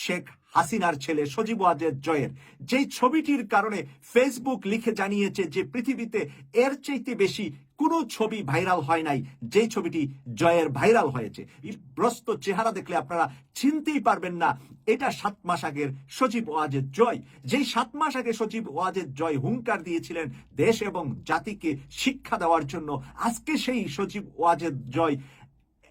শেখ হাসিনার ছেলে সজীব ওয়াজেদ জয়ের, যেই ছবিটির কারণে ফেসবুক লিখে জানিয়েছে যে পৃথিবীতে এর চাইতে বেশি কোনো ছবি ভাইরাল হয় নাই, যেই ছবিটি জয়ের ভাইরাল হয়েছে। প্রস্ত চেহারা দেখলে আপনারা চিনতেই পারবেন না এটা 7 মাস আগের সজীব ওয়াজেদ জয়। যেই 7 মাস আগে সজীব ওয়াজেদ জয় হুঙ্কার দিয়েছিলেন দেশ এবং জাতিকে শিক্ষা দেওয়ার জন্য, আজকে সেই সজীব ওয়াজেদ জয়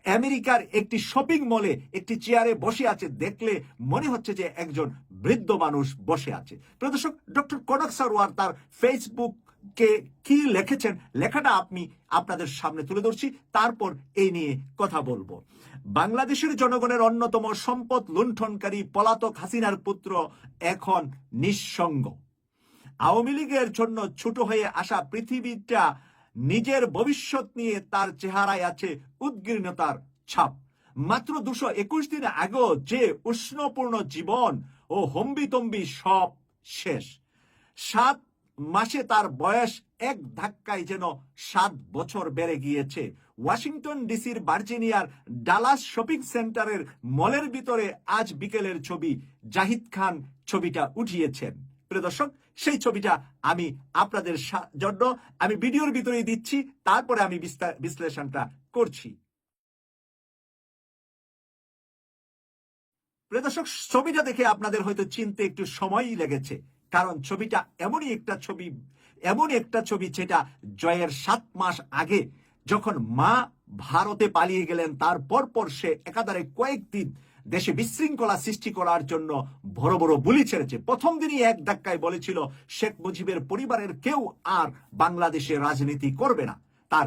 আমেরিকার একটি শপিং মলে একটি চেয়ারে বসে আছে, দেখলে মনে হচ্ছে যে একজন বৃদ্ধ মানুষ বসে আছে। প্রিয় দর্শক, ডক্টর কনক সারওয়ার তার ফেসবুকে কি লিখেছেন, লেখাটা আমি আপনাদের সামনে তুলে ধরছি, তারপর এই নিয়ে কথা বলবো। বাংলাদেশের জনগণের অন্যতম সম্পদ লুণ্ঠনকারী পলাতক হাসিনার পুত্র এখন নিঃসঙ্গ। আওয়ামী লীগের জন্য ছোট হয়ে আসা পৃথিবীটা নিজের ভবিষ্যৎ নিয়ে তার চেহারায় আছে উদ্গ্রীণতার ছাপ। মাত্র 221 দিন আগেও যে উষ্ণপূর্ণ জীবন ও হম্বিতম্বি সব শেষ। 7 মাসে তার বয়স এক ধাক্কায় যেন 7 বছর বেড়ে গিয়েছে। ওয়াশিংটন ডিসির ভার্জিনিয়ার ডালাস শপিং সেন্টারের মলের ভিতরে আজ বিকেলের ছবি জাহিদ খান ছবিটা উঠিয়েছেন। প্রিয় দর্শক, সেই ছবিটা আমি আপনাদের জন্য আমি ভিডিওর ভিতরে দিচ্ছি, তারপরে আমি বিশ্লেষণটা করছি। প্রিয় দর্শক, ছবিটা দেখে আপনাদের হয়তো চিনতে একটু সময়ই লেগেছে, কারণ ছবিটা এমনই একটা ছবি যেটা জয়ের 7 মাস আগে যখন মা ভারতে পালিয়ে গেলেন, তার পর সে একাধারে কয়েকদিন দেশে বিশৃঙ্খলা সৃষ্টি করার জন্য বড় বড় বুলি ছেড়েছে। প্রথম দিনই এক ধাক্কায় বলেছিল শেখ মুজিবের পরিবারের কেউ আর বাংলাদেশে রাজনীতি করবে না। তার